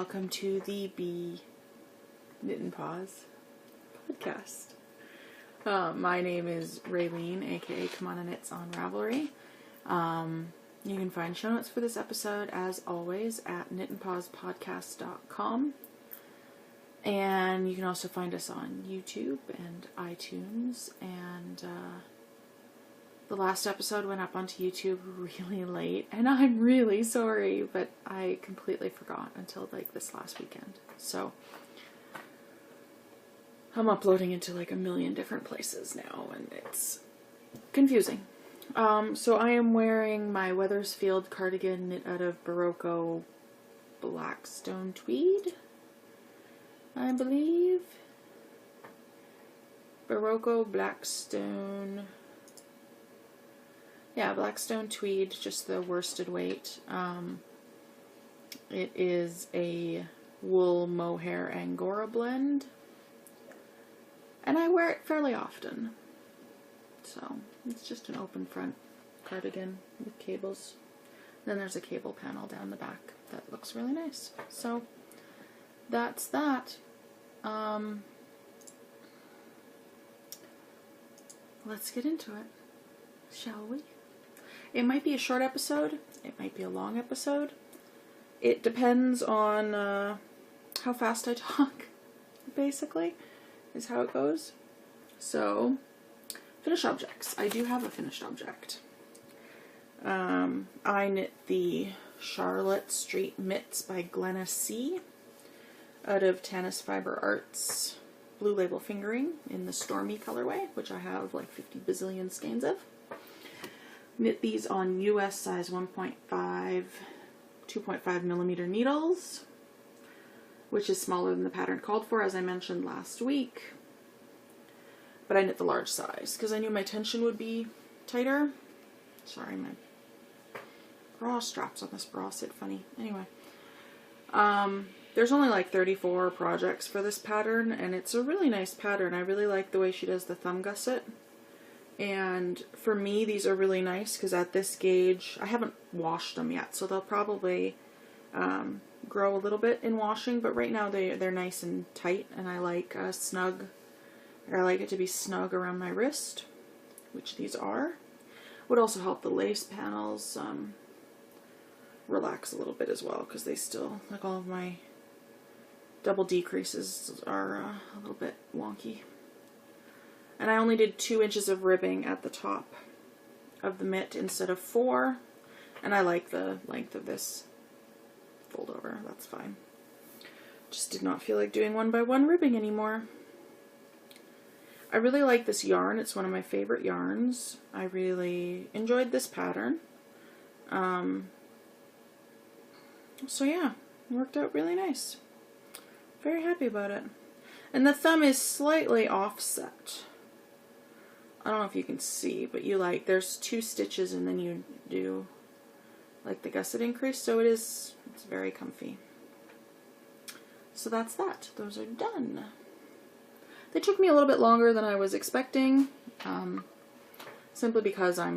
welcome to the Bee Knit and Paws podcast. My name is Raylene, aka Kamana Knits on Ravelry. You can find show notes for this episode, as always, at knitandpawspodcast.com. And you can also find us on YouTube and iTunes. And the last episode went up onto YouTube really late, and I'm really sorry, but I completely forgot until like this last weekend. So I'm uploading into like a million different places now, and it's confusing. So I am wearing my Wethersfield cardigan knit out of Barocco Blackstone tweed, I believe. Barocco Blackstone. Yeah, Blackstone tweed, just the worsted weight. It is a wool mohair Angora blend, and I wear it fairly often. So it's just an open front cardigan with cables. Then there's a cable panel down the back that looks really nice. So that's that. Let's get into it, shall we? It might be a short episode, it might be a long episode. It depends on how fast I talk, basically, is how it goes. So, finished objects. I do have a finished object. I knit the Charlotte Street Mitts by Glenna C. out of Tanis Fiber Arts Blue Label Fingering in the Stormy colorway, which I have like 50 bazillion skeins of. Knit these on US size 1.5, 2.5 millimeter needles, which is smaller than the pattern called for, as I mentioned last week. But I knit the large size because I knew my tension would be tighter. Sorry, my bra straps on this bra sit funny. Anyway, there's only like 34 projects for this pattern, and it's a really nice pattern. I really like the way she does the thumb gusset. And for me, these are really nice because at this gauge, I haven't washed them yet, so they'll probably grow a little bit in washing, but right now they're nice and tight, and I like snug. I like it to be snug around my wrist, which these are. Would also help the lace panels relax a little bit as well, because they still, like all of my double decreases are a little bit wonky. And I only did 2 inches of ribbing at the top of the mitt instead of 4. And I like the length of this fold over. That's fine. Just did not feel like doing 1x1 ribbing anymore. I really like this yarn. It's one of my favorite yarns. I really enjoyed this pattern. So yeah, it worked out really nice. Very happy about it. And the thumb is slightly offset. I don't know if you can see, but there's 2 stitches and then you do like the gusset increase, so it's very comfy. So that's that. Those are done. They took me a little bit longer than I was expecting, simply because I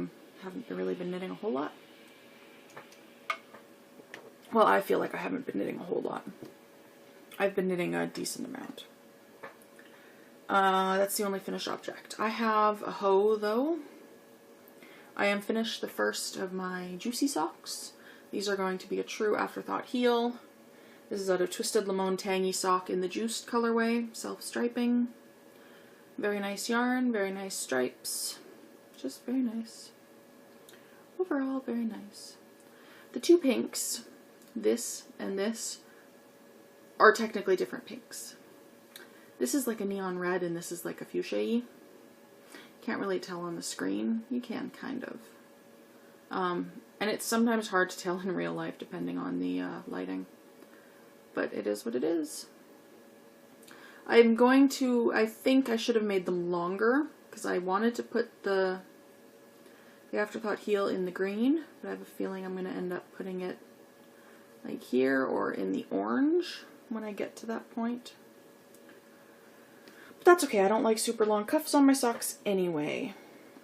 haven't really been knitting a whole lot. Well, I feel like I haven't been knitting a whole lot. I've been knitting a decent amount. That's the only finished object. I have a hoe, though. I am finished the first of my Juicy socks. These are going to be a true afterthought heel. This is out of Twisted Limon Tangy Sock in the Juiced colorway, self-striping. Very nice yarn, very nice stripes. Just very nice. Overall, very nice. The 2 pinks, this and this, are technically different pinks. This is like a neon red, and this is like a fuchsia-y. Can't really tell on the screen. You can, kind of. And it's sometimes hard to tell in real life, depending on the lighting. But it is what it is. I'm going to, I think I should have made them longer, because I wanted to put the afterthought heel in the green, but I have a feeling I'm going to end up putting it like here, or in the orange, when I get to that point. That's okay, I don't like super long cuffs on my socks anyway.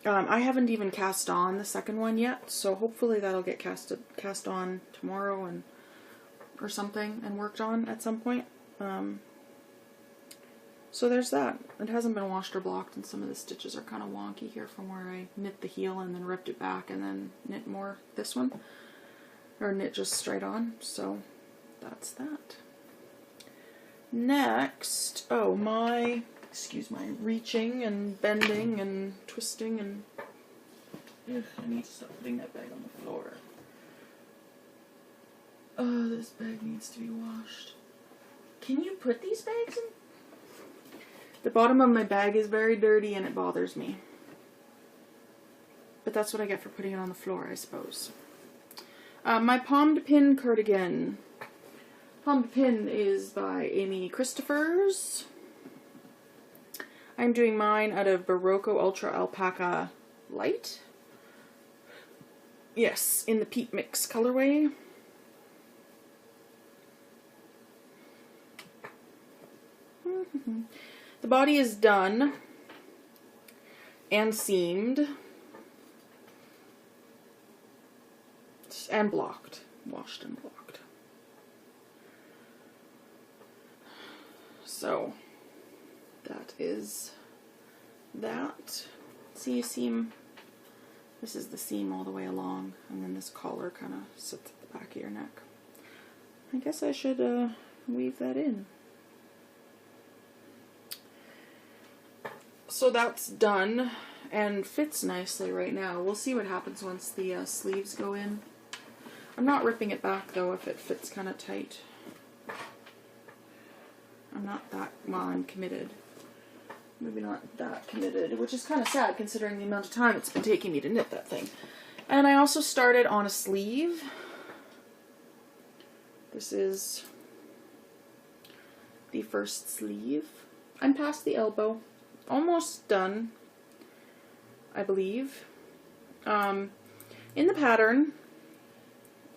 I haven't even cast on the second one yet, so hopefully that'll get cast on tomorrow, and or something and worked on at some point. So there's that. It hasn't been washed or blocked, and some of the stitches are kind of wonky here from where I knit the heel and then ripped it back and then knit more this one. Or knit just straight on. So that's that. Next, oh my, excuse my reaching and bending and twisting and... Ugh, I need to stop putting that bag on the floor. Oh, this bag needs to be washed. Can you put these bags in? The bottom of my bag is very dirty and it bothers me. But that's what I get for putting it on the floor, I suppose. My Palmed Pin cardigan. Palmed Pin is by Amy Christophers. I'm doing mine out of Barocco Ultra Alpaca Light. Yes, in the Peat Mix colorway. The body is done and seamed and blocked, washed and blocked. So that is that. See a seam? This is the seam all the way along, and then this collar kind of sits at the back of your neck. I guess I should weave that in. So that's done and fits nicely right now. We'll see what happens once the sleeves go in. I'm not ripping it back though if it fits kind of tight. I'm not that, well, I'm committed. Maybe not that committed, which is kind of sad considering the amount of time it's been taking me to knit that thing. And I also started on a sleeve. This is the first sleeve. I'm past the elbow. Almost done, I believe. In the pattern,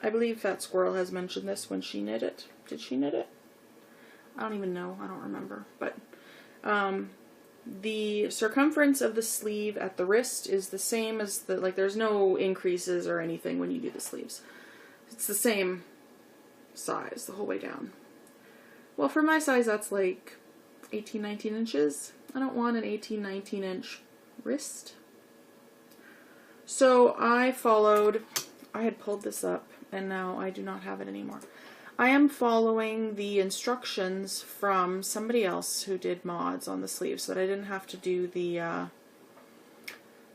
I believe Fat Squirrel has mentioned this when she knit it. Did she knit it? I don't even know. I don't remember. But the circumference of the sleeve at the wrist is the same as the, like, there's no increases or anything when you do the sleeves. It's the same size the whole way down. Well, for my size, that's like 18, 19 inches. I don't want an 18, 19 inch wrist. So I had pulled this up and now I do not have it anymore. I am following the instructions from somebody else who did mods on the sleeve so that I didn't have to do the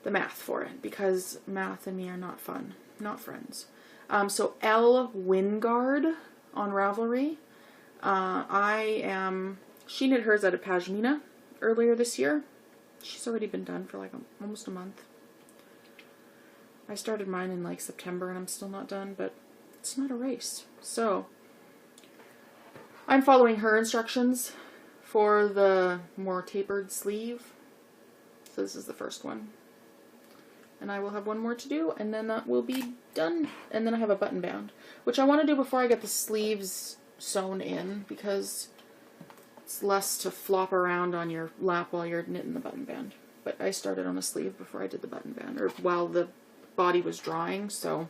math for it, because math and me are not fun, not friends. So Elle Wingard on Ravelry. She knit hers out of Pashmina earlier this year. She's already been done for like almost a month. I started mine in like September and I'm still not done, but it's not a race. So I'm following her instructions for the more tapered sleeve. So this is the first one. And I will have one more to do, and then that will be done. And then I have a button band, which I want to do before I get the sleeves sewn in, because it's less to flop around on your lap while you're knitting the button band. But I started on a sleeve before I did the button band, or while the body was drying, so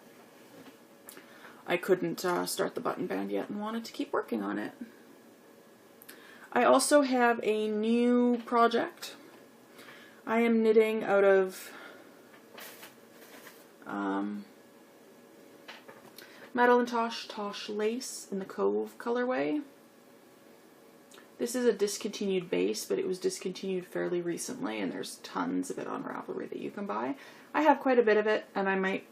I couldn't start the button band yet and wanted to keep working on it. I also have a new project. I am knitting out of Madeline Tosh lace in the Cove colorway. This is a discontinued base, but it was discontinued fairly recently, and there's tons of it on Ravelry that you can buy. I have quite a bit of it, and I might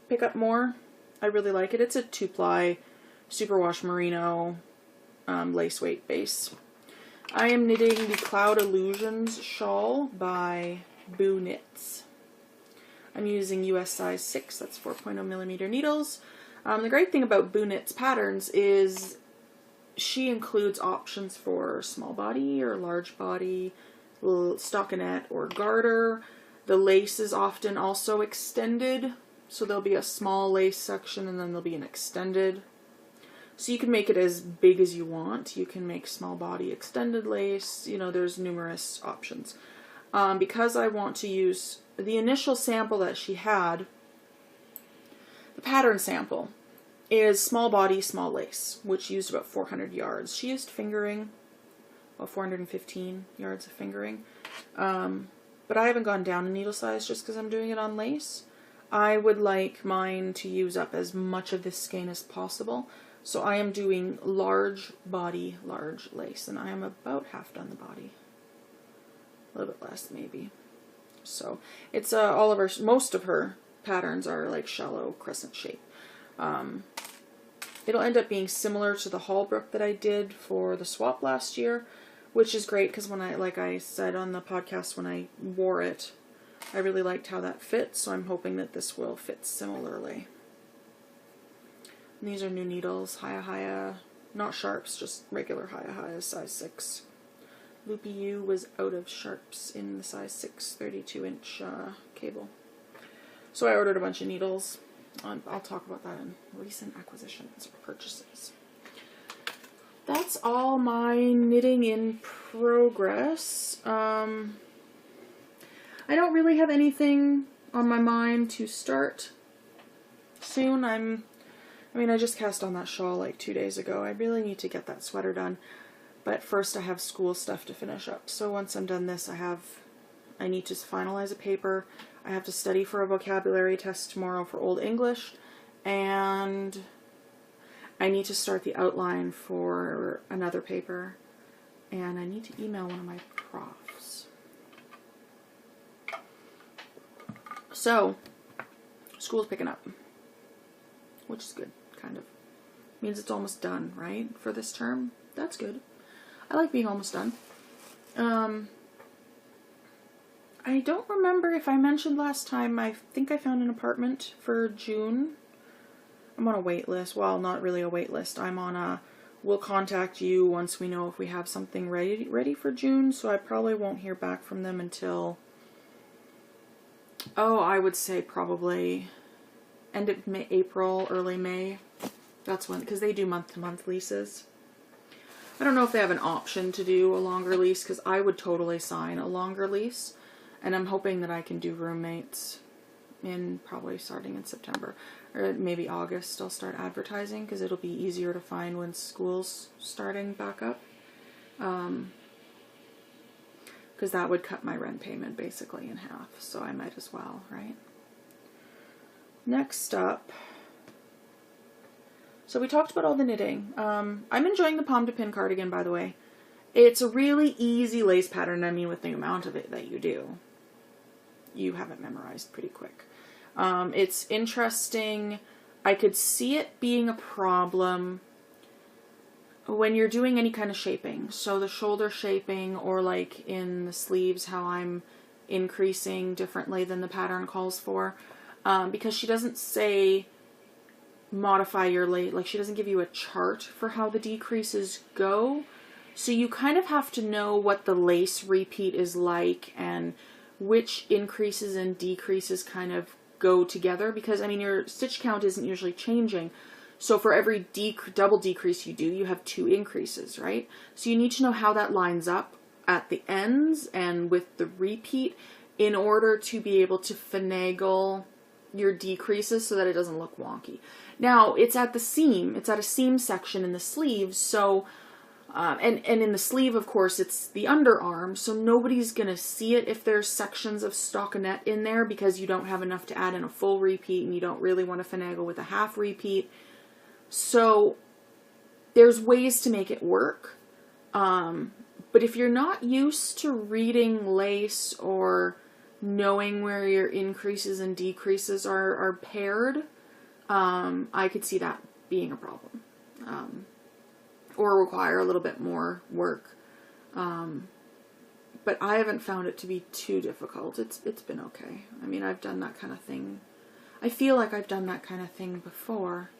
pick up more. I really like it. It's a 2-ply superwash merino lace weight base. I am knitting the Cloud Illusions shawl by Boo Knits. I'm using US size 6, that's 4.0 millimeter needles. The great thing about Boo Knits patterns is she includes options for small body or large body, stockinette or garter. The lace is often also extended, so there'll be a small lace section and then there'll be an extended. So you can make it as big as you want. You can make small body extended lace. You know, there's numerous options. Because I want to use the initial sample that she had, the pattern sample, is Small Body, Small Lace, which used about 400 yards. She used fingering, well, 415 yards of fingering. But I haven't gone down in needle size just because I'm doing it on lace. I would like mine to use up as much of this skein as possible. So I am doing large body, large lace, and I am about half done the body. A little bit less maybe. So it's most of her patterns are like shallow crescent shape. It'll end up being similar to the Hallbrook that I did for the swap last year, which is great because when like I said on the podcast, when I wore it, I really liked how that fit, so I'm hoping that this will fit similarly. And these are new needles, Hiya, not sharps, just regular Hiya, size 6. Loopy U was out of sharps in the size 6, 32-inch cable. So I ordered a bunch of needles. I'll talk about that in recent acquisitions or purchases. That's all my knitting in progress. I don't really have anything on my mind to start soon. I just cast on that shawl like 2 days ago. I really need to get that sweater done. But first I have school stuff to finish up. So once I'm done this, I need to finalize a paper. I have to study for a vocabulary test tomorrow for Old English. And I need to start the outline for another paper. And I need to email one of my profs. So, school's picking up. Which is good, kind of. Means it's almost done, right? For this term. That's good. I like being almost done. I don't remember if I mentioned last time, I think I found an apartment for June. I'm on a wait list. Well, not really a wait list. I'm on a, we'll contact you once we know if we have something ready for June, so I probably won't hear back from them until, I would say probably end of April, early May. That's when, because they do month-to-month leases. I don't know if they have an option to do a longer lease, because I would totally sign a longer lease. And I'm hoping that I can do roommates in probably starting in September. Or maybe August I'll start advertising, because it'll be easier to find when school's starting back up. Because that would cut my rent payment basically in half. So I might as well, right? Next up. So we talked about all the knitting. I'm enjoying the Palm to Pin cardigan, by the way. It's a really easy lace pattern. I mean, with the amount of it that you do, you have it memorized pretty quick. It's interesting. I could see it being a problem when you're doing any kind of shaping. So the shoulder shaping, or like in the sleeves, how I'm increasing differently than the pattern calls for. Because she doesn't say modify your lace, like she doesn't give you a chart for how the decreases go. So you kind of have to know what the lace repeat is like and which increases and decreases kind of go together, because I mean your stitch count isn't usually changing. So for every double decrease you do, you have 2 increases, right? So you need to know how that lines up at the ends and with the repeat in order to be able to finagle your decreases so that it doesn't look wonky. Now, it's at the seam. It's at a seam section in the sleeves, so and in the sleeve, of course, it's the underarm, so nobody's going to see it if there's sections of stockinette in there, because you don't have enough to add in a full repeat and you don't really want to finagle with a half repeat. So there's ways to make it work. But if you're not used to reading lace or knowing where your increases and decreases are paired, I could see that being a problem. Or require a little bit more work. But I haven't found it to be too difficult. It's been okay. I mean, I've done that kind of thing. I feel like I've done that kind of thing before,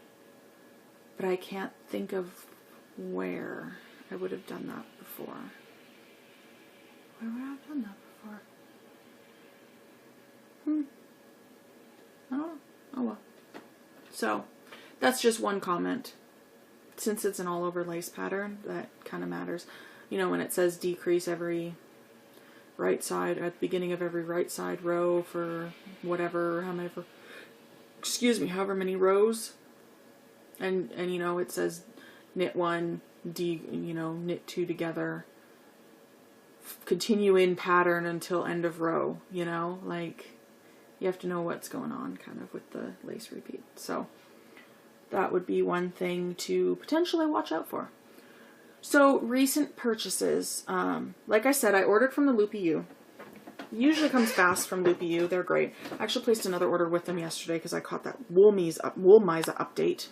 but I can't think of where I would have done that before. Where would I have done that before? Oh well. So, that's just one comment. Since it's an all-over lace pattern, that kind of matters. You know, when it says decrease every right side, at the beginning of every right side row for whatever, however many rows, And you know, it says knit 1, knit 2 together, continue in pattern until end of row, you know, like you have to know what's going on kind of with the lace repeat. So that would be one thing to potentially watch out for. So recent purchases, like I said, I ordered from the Loopy U. Usually comes fast from Loopy U. They're great. I actually placed another order with them yesterday because I caught that Woolmiza update.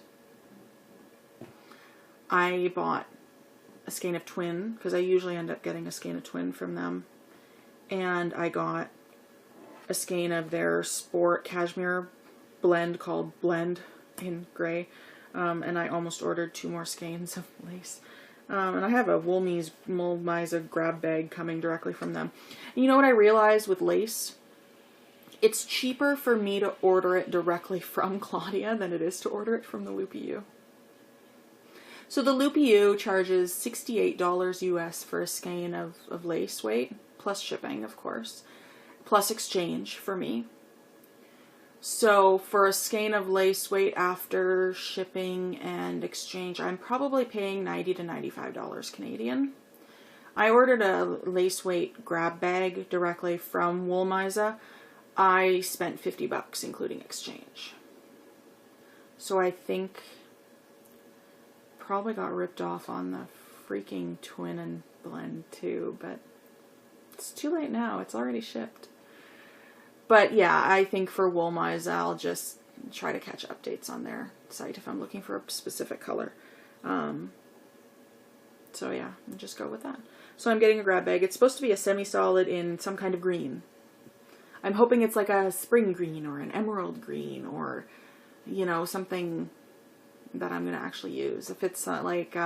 I bought a skein of twin because I usually end up getting a skein of twin from them. And I got a skein of their sport cashmere blend called Blend in gray. And I almost ordered 2 more skeins of lace. And I have a Woolmiza grab bag coming directly from them. And you know what I realized with lace? It's cheaper for me to order it directly from Claudia than it is to order it from the Loopy U. So the Loopy U charges $68 US for a skein of lace weight, plus shipping, of course, plus exchange for me. So for a skein of lace weight after shipping and exchange, I'm probably paying $90 to $95 Canadian. I ordered a lace weight grab bag directly from Woolmiza. I spent $50 including exchange. So I think probably got ripped off on the freaking twin and blend too, but it's too late now. It's already shipped. But yeah, I think for Woolmiza, I'll just try to catch updates on their site if I'm looking for a specific color. So yeah, I'll just go with that. So I'm getting a grab bag. It's supposed to be a semi-solid in some kind of green. I'm hoping it's like a spring green or an emerald green or, you know, something that I'm going to actually use. If it's like,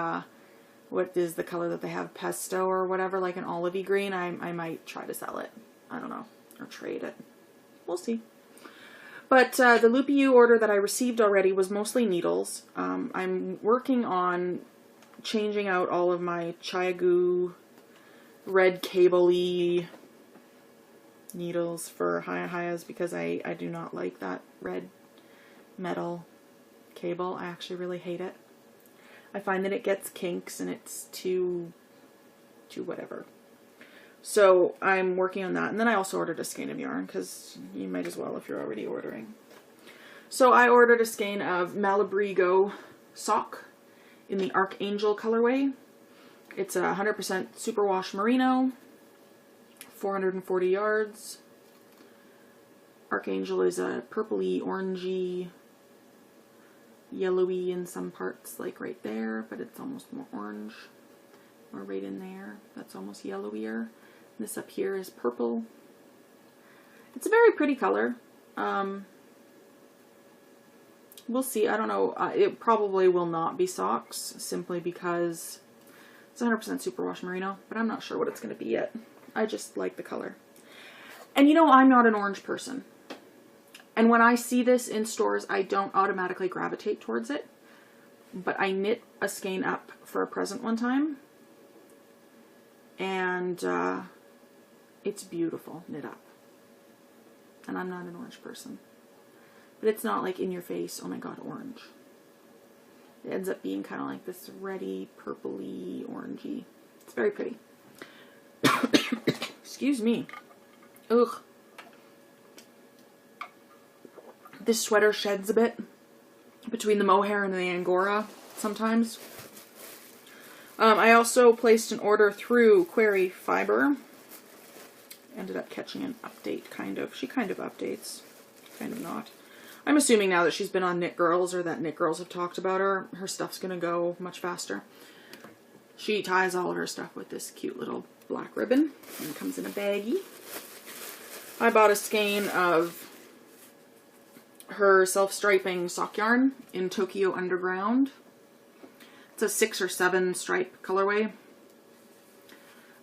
what is the color that they have, pesto or whatever, like an olivey green, I might try to sell it. I don't know, or trade it. We'll see. But the Loopy U order that I received already was mostly needles. I'm working on changing out all of my Chiagu red cable-y needles for Hayahayas because I do not like that red metal cable. I actually really hate it. I find that it gets kinks and it's too whatever. So I'm working on that. And then I also ordered a skein of yarn because you might as well if you're already ordering. So I ordered a skein of Malabrigo sock in the Archangel colorway. It's a 100% superwash merino, 440 yards. Archangel is a purpley, orangey, yellowy in some parts, like right there, but it's almost more orange. Or right in there, that's almost yellowier. This up here is purple. It's a very pretty color. We'll see. I don't know. It probably will not be socks, simply because it's 100% superwash merino, but I'm not sure what it's going to be yet. I just like the color. And you know, I'm not an orange person. And when I see this in stores, I don't automatically gravitate towards it. But I knit a skein up for a present one time. And it's beautiful knit up. And I'm not an orange person. But it's not like in your face, oh my god, orange. It ends up being kind of like this reddy, purpley, orangey. It's very pretty. Excuse me. Ugh. This sweater sheds a bit between the mohair and the angora sometimes. I also placed an order through Query Fiber. Ended up catching an update, kind of. She kind of updates. Kind of not. I'm assuming now that she's been on Knit Girls, or that Knit Girls have talked about her, her stuff's going to go much faster. She ties all of her stuff with this cute little black ribbon, and it comes in a baggie. I bought a skein of her self-striping sock yarn in Tokyo Underground. It's a 6 or 7 stripe colorway.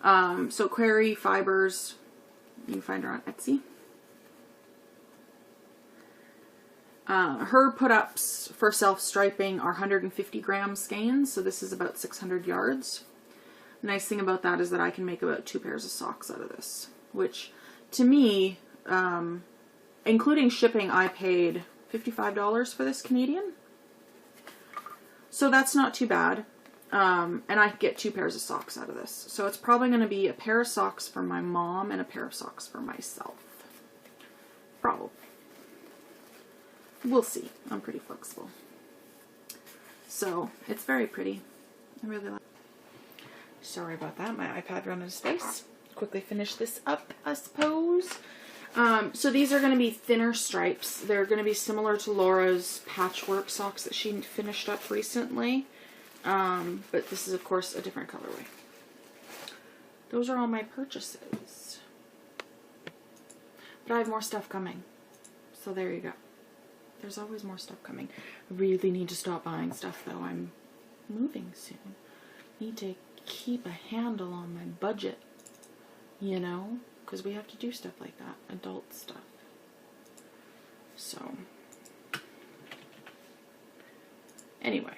So Query Fibers, you can find her on Etsy. Her put-ups for self-striping are 150 gram skeins, so this is about 600 yards. The nice thing about that is that I can make about 2 pairs of socks out of this, which to me, including shipping, I paid $55 for this Canadian. So that's not too bad. And I get 2 pairs of socks out of this. So it's probably going to be a pair of socks for my mom and a pair of socks for myself. Probably. We'll see. I'm pretty flexible. So it's very pretty. I really like it. Sorry about that. My iPad ran out of space. Quickly finish this up, I suppose. So these are going to be thinner stripes. They're going to be similar to Laura's patchwork socks that she finished up recently. But this is, of course, a different colorway. Those are all my purchases. But I have more stuff coming. So there you go. There's always more stuff coming. I really need to stop buying stuff, though. I'm moving soon. Need to keep a handle on my budget, you know? Because we have to do stuff like that. Adult stuff. So. Anyway.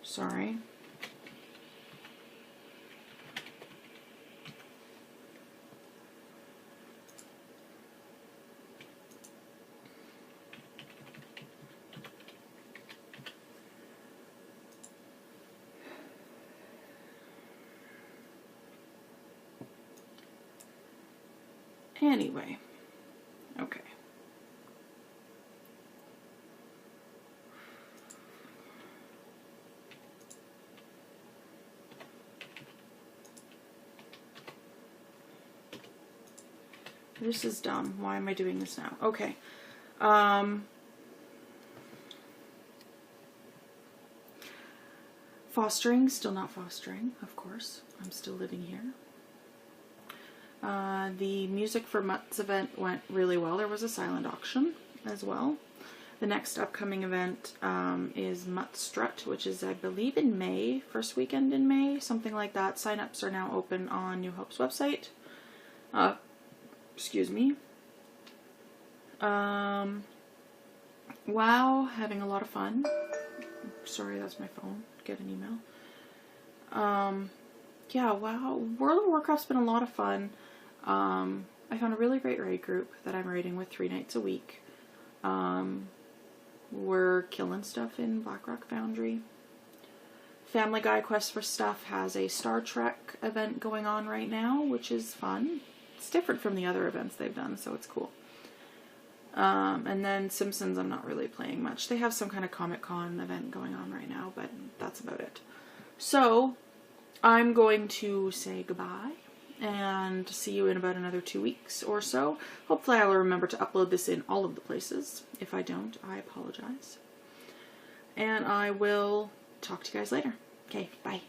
Sorry. Anyway. Okay. This is dumb. Why am I doing this now? Okay. Fostering, still not fostering, of course. I'm still living here. The Music for Mutts event went really well. There was a silent auction as well. The next upcoming event is Mutt Strut, which is, I believe, in May, first weekend in May, something like that. Sign-ups are now open on New Hope's website. Excuse me. Wow, having a lot of fun. Sorry, that's my phone. Get an email. Yeah, wow. World of Warcraft's been a lot of fun. I found a really great raid group that I'm raiding with 3 nights a week. We're killing stuff in Blackrock Foundry. Family Guy Quest for Stuff has a Star Trek event going on right now, which is fun. It's different from the other events they've done, so it's cool. And then Simpsons I'm not really playing much. They have some kind of Comic-Con event going on right now, but that's about it. So, I'm going to say goodbye and see you in about another 2 weeks or so. Hopefully I'll remember to upload this in all of the places. If I don't, I apologize. And I will talk to you guys later. Okay, bye.